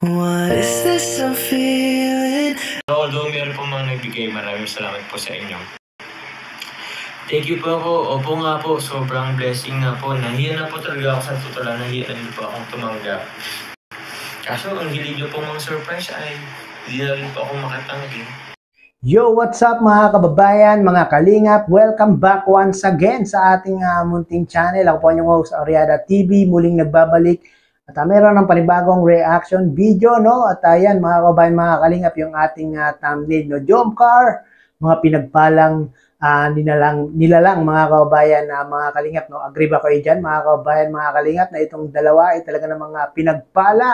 What is this I'm feeling? Although meron po mga nagbigay, maraming salamat po sa inyo. Thank you po ako. Opo nga po, sobrang blessing nga po. Nahiya na po talaga ako sa totoo lang. Nahiya na din po akong tumanggap. Kaso, ang hilig nyo po mga surprise ay hindi na rin po ako makatanggi. Yo, what's up mga kababayan, mga kalingap? Welcome back once again sa ating munting channel. Ako po ang inyong host, Ariada TV, muling nagbabalik. At meron ng panibagong reaction video, no? At ayan, mga kababayan, mga kalingap, yung ating thumbnail, no? Jomcar, mga pinagpalang nilalang mga kababayan, mga kalingap, no? Agree ba kayo dyan, mga kababayan, mga kalingap, na itong dalawa ay talaga ng mga pinagpala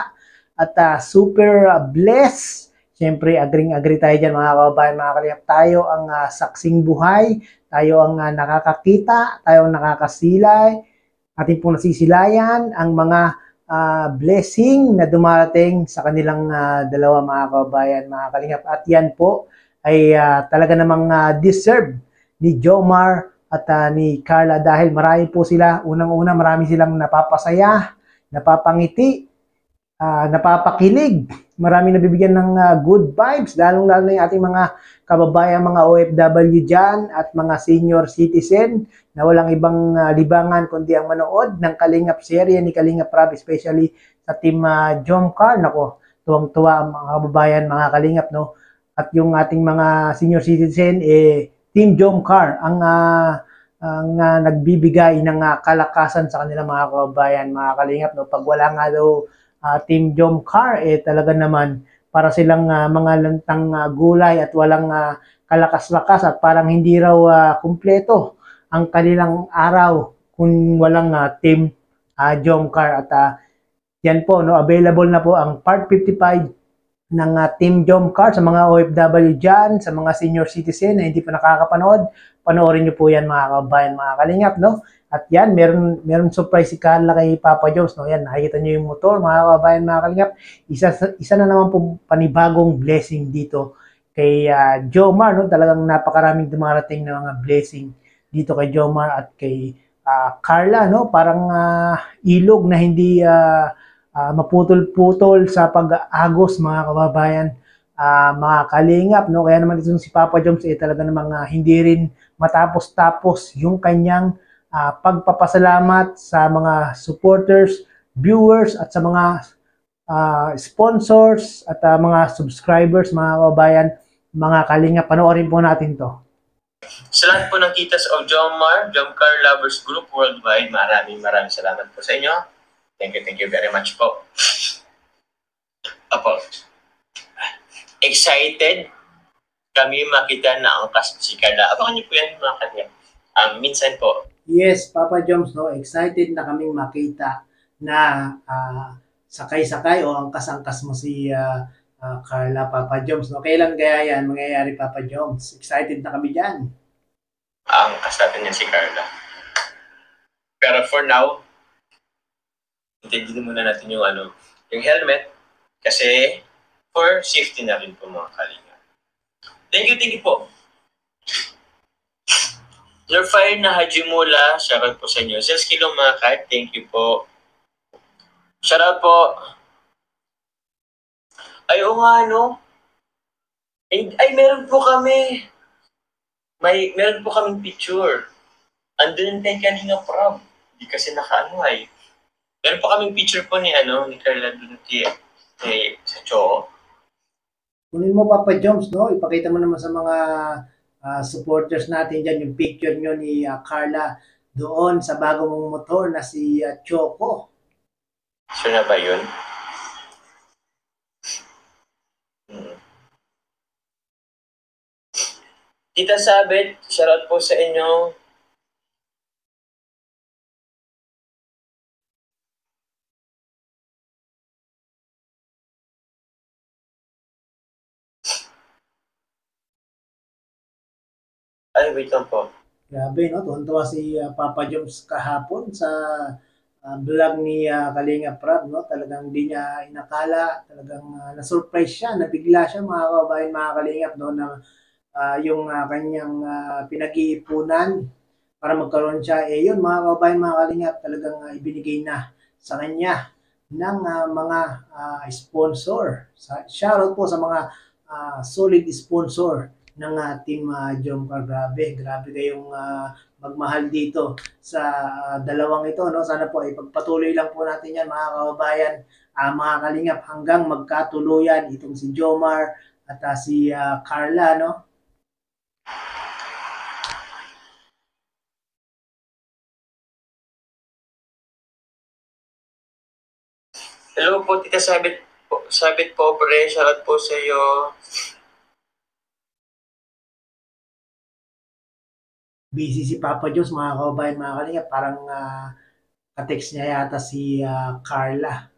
at super blessed. Siyempre, agree tayo dyan mga kababayan, mga kalingap. Tayo ang saksing buhay, tayo ang nakakakita, tayo ang nakakasilay, ating pong nasisilayan ang mga blessing na dumarating sa kanilang dalawa mga kababayan, mga kalingap. At yan po ay talaga namang deserve ni Jomar at ni Carla dahil marami po sila. Unang-una, marami silang napapasaya, napapangiti, napapakilig, marami nabibigyan ng good vibes, lalong-lalo na yung ating mga kababayan, mga OFW dyan at mga senior citizen na walang ibang libangan kundi ang manood ng Kalingap serye ni Kalingap Prab, especially sa team Jomcar. Nako, tuwang-tuwa ang mga kababayan, mga Kalingap, no? At yung ating mga senior citizen, team Jomcar ang nagbibigay ng kalakasan sa kanila mga kababayan, mga Kalingap, no? Pag wala nga daw Team Jomcar, talaga naman para silang mga lantang gulay at walang kalakas-lakas at parang hindi raw kumpleto ang kanilang araw kung walang Team Jomcar. At yan po, no, available na po ang part 55 ng Team Jomcar sa mga OFW dyan, sa mga senior citizen na hindi pa nakakapanood. Panoorin nyo po yan mga kababayan, mga kalingap, no? At yan, meron surprise si Carla kay Papa Jones, no? Yan, nakikita nyo yung motor, mga kababayan, mga kalingap. Isa na naman po panibagong blessing dito kay Jomar, no? Talagang napakaraming dumarating na mga blessing dito kay Jomar at kay Carla, no? Parang ilog na hindi maputol-putol sa pag-agos, mga kababayan, mga kalingap, no? Kaya naman ito si Papa Jones talaga namang hindi rin matapos-tapos yung kanyang pagpapasalamat sa mga supporters, viewers at sa mga sponsors at mga subscribers, mga kababayan, mga kalingap. Panoorin po natin to. Sa lahat po ng kitas of Jomcar Lovers Group Worldwide, maraming salamat po sa inyo. Thank you very much po. Apo, excited kami makita na ang cast si Carla. Abangan niyo po yan mga kanya. Minsan po. Yes, Papa Joms, no, excited na kaming makita na sakay-sakay o angkas-angkas mo si Carla, Papa Joms. No? Kailan kaya yan mangyayari, Papa Joms? Excited na kami dyan. Angkas natin yan si Carla. Pero for now, intindihin muna natin yung yung helmet kasi for safety na rin po mga kalinga. Thank you po. Your fire na Hajimula, shoutout po sa inyo. Sales kilo mga kat, thank you po. Shoutout po. Ay, o nga, no? Ay, meron po kami. Meron po kaming picture. Andun kay Kalinga Prab. Hindi kasi nakaano ay. Meron po kaming picture po ni Carla Dunti sa Cho. Kunin mo, Papa Joms, no? Ipakita mo naman sa mga supporters natin dyan yung picture nyo ni Carla doon sa bagong motor na si Choco. Sure na ba yun? Tita Sabet, shoutout po sa inyo. Ay, wait lang po. Grabe, no? Tuwan-tuwa si Papa Joms kahapon sa vlog ni Kalinga Prab, no? Talagang di niya inakala, talagang na-surprise siya, nabigla siya, mga kababayan, mga Kalingap, no? Na yung kanyang pinag-iipunan para magkaroon siya. Yun, mga kababayan, mga Kalingap, talagang ibinigay na sa kanya ng mga sponsor. Shoutout po sa mga solid sponsor ng Team Jomcar. Grabe kayong magmahal dito sa dalawang ito. No? Sana po ipagpatuloy lang po natin yan mga kababayan, mga kalingap, hanggang magkatuluyan itong si Jomar at si Carla. No? Hello po, Tita Sabit po. Sabit po, pre. Shoutout po sa iyo. Busy si Papa Jones, mga kababayan, mga kalingap. Parang ka-text niya yata si Carla.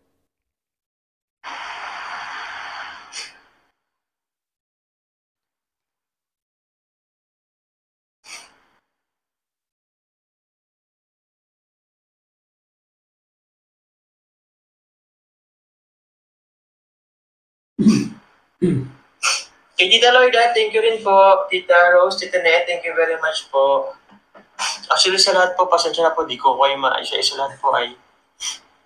Kay Tita Lloyda, thank you rin po. Tita Rose, Tita Net, thank you very much po. Actually, sa lahat po, pasensya na po, di ko kayo maayos. Sa lahat po ay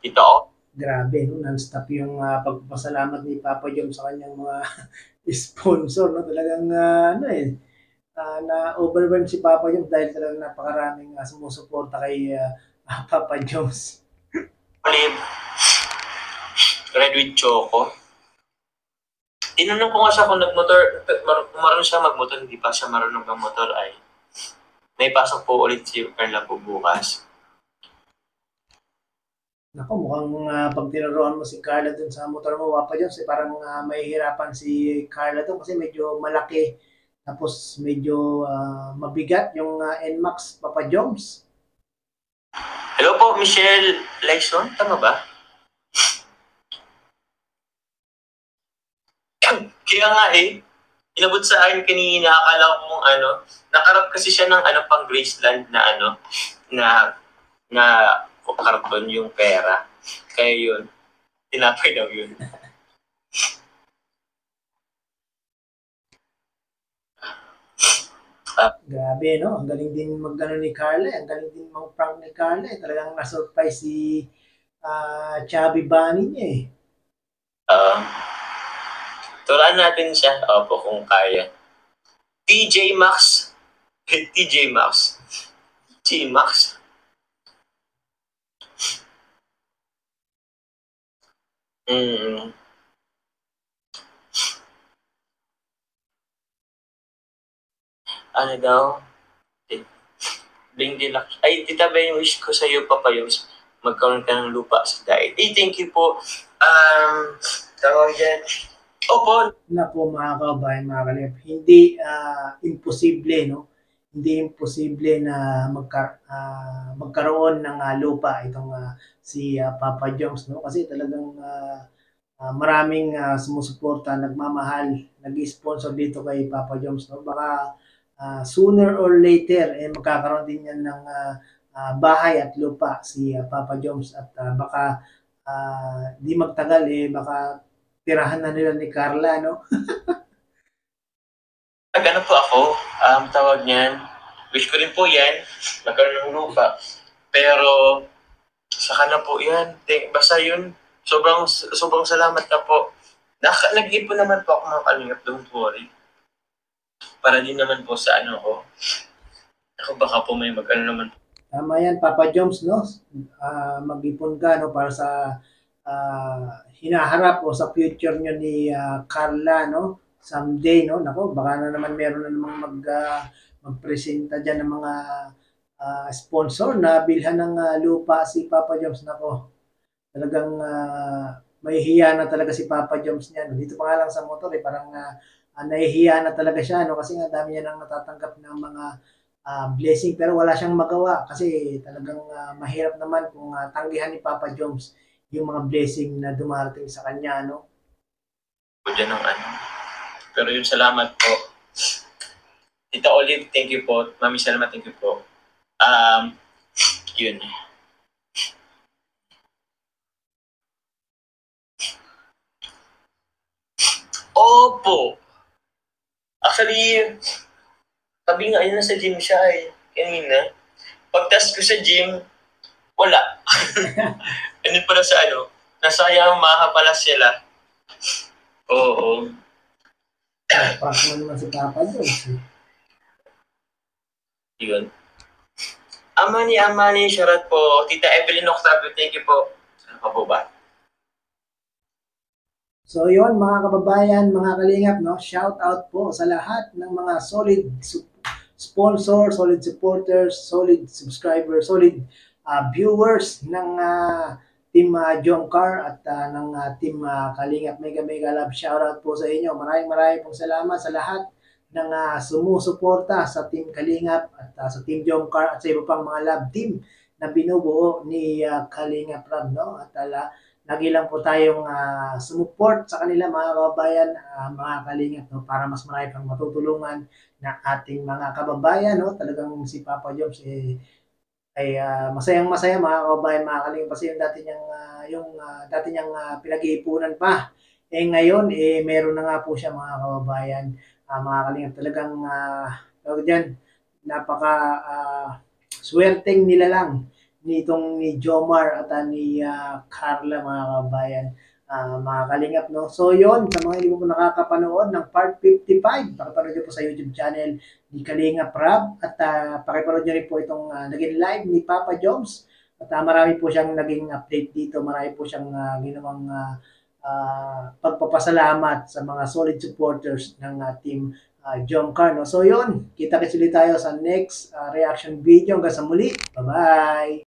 Tita O. Grabe, no? Non-stop yung pagpapasalamat ni Papa Jom sa kanyang mga sponsor. No? Talagang, na-overwhelm si Papa Jom dahil talagang napakaraming sumusuporta kay Papa Joms. Olive, red with choco. Tinanong ko nga siya kung marunong siya magmotor, hindi pa siya marunong magmotor ay may pasok po ulit si Carla po bukas. Nako, mukhang pag tinuruan mo si Carla dun sa motor mo, Papa Joms, parang mahihirapan si Carla dun kasi medyo malaki. Tapos medyo mabigat yung NMAX, Papa Joms. Hello po, Michelle Lyson, tama ba? Kaya nga inabot sa akin kanina, akala ko kung nakarap kasi siya ng pang Graceland na na karton yung pera. Kaya yun, tinapay daw yun. Grabe, no? Ang galing din mag-ano ni Carla. Ang galing din mag-prank ni Carla. Talagang na-surprise si Chubby Bunny niya eh. Tulaan natin siya. Opo, kung kaya. TJ Maxx. TJ Maxx. TJ Maxx. Ano daw? Bling Deluxe. Ay, tita ba yung wish ko sa iyo, Papa Yos? Magkaroon ka ng lupa sa diet. Thank you po. Tawag yan. Opo. Na po mga kabayan, mga kalip. Hindi imposible, no? Hindi imposible na magkaroon ng lupa itong si Papa Joms, no? Kasi talagang maraming sumusuporta, nagmamahal, nag-sponsor dito kay Papa Joms, no? Baka sooner or later magkakaroon din yan ng bahay at lupa si Papa Joms at baka di magtagal baka tirahan na nila ni Carla, no? Ano po ako, tawag niyan, wish ko rin po yan, magkaroon ng lupa. Pero, saka na po yan. Basta yun, sobrang salamat na po. Nag-ipon naman po ako mga kalingap, don't worry. Para din naman po sa ko. Ako baka po may naman. Tama yan, Papa Joms, no? Mag-ipon ka, no? Para sa hinaharap o sa future nyo ni Carla, no? Someday, no? Nako, baka na naman meron na namang magpresenta dyan ng mga sponsor na bilhan ng lupa si Papa Joms. Nako, talagang mahihiya na talaga si Papa Joms niyan. Dito pa nga lang sa motor, parang nahihiya na talaga siya, no? Kasi nga dami niya nang natatanggap ng mga blessing pero wala siyang magawa kasi talagang mahirap naman kung tanggihan ni Papa Joms yung mga blessing na dumarating sa kanya, no? Diyan ng Pero yun, salamat po. Tita Olive, thank you po. Mami, salamat, thank you po. Yun. Opo. Actually, sabi nga, ayun, nasa gym siya kanina. Pagtas ko sa gym, wala. Ano pala sa Nasa Yamaha pala sila. Oo. Prank mo naman si Papa Jones. Yun. Amani, shoutout po. Tita Evelyn Octavio, thank you po. Ano pa po ba? So yun mga kababayan, mga kalingap, no? Shout out po sa lahat ng mga solid sponsor, solid supporters, solid subscribers, solid viewers ng Team Jomcar at ng Team Kalingap Mega Mega Love. Shout out po sa inyo. Maraming pong salamat sa lahat ng sumusuporta sa Team Kalingap at sa Team Jomcar at sa iba pang mga love team na binubuo ni Kalingap Rab, no? At lagi lang po tayong sumuport sa kanila mga kababayan, mga kalingap, no? Para mas marami pang matutulungan na ating mga kababayan, no? Talagang si Papa Joms ay masayang-masaya mga kababayan, mga kalingap, kasi yung dati niyang pinag-iipunan pa. Ngayon meron na nga po siya mga kababayan, mga kalingap, talagang napaka swerteng nila lang nitong ni Jomar at ni Carla mga kabayan, mga kalingap, no? So yon, sa mga hindi po nakakapanood ng part 55, pakipanood nyo po sa YouTube channel ni Kalingap Rab at pakipanood nyo rin po itong naging live ni Papa Joms at marami po siyang naging update dito, marami po siyang ginawang pagpapasalamat sa mga solid supporters ng Team Jomcar, no? So yun, kita-kits ulit tayo sa next reaction video. Hanggang sa muli, bye-bye!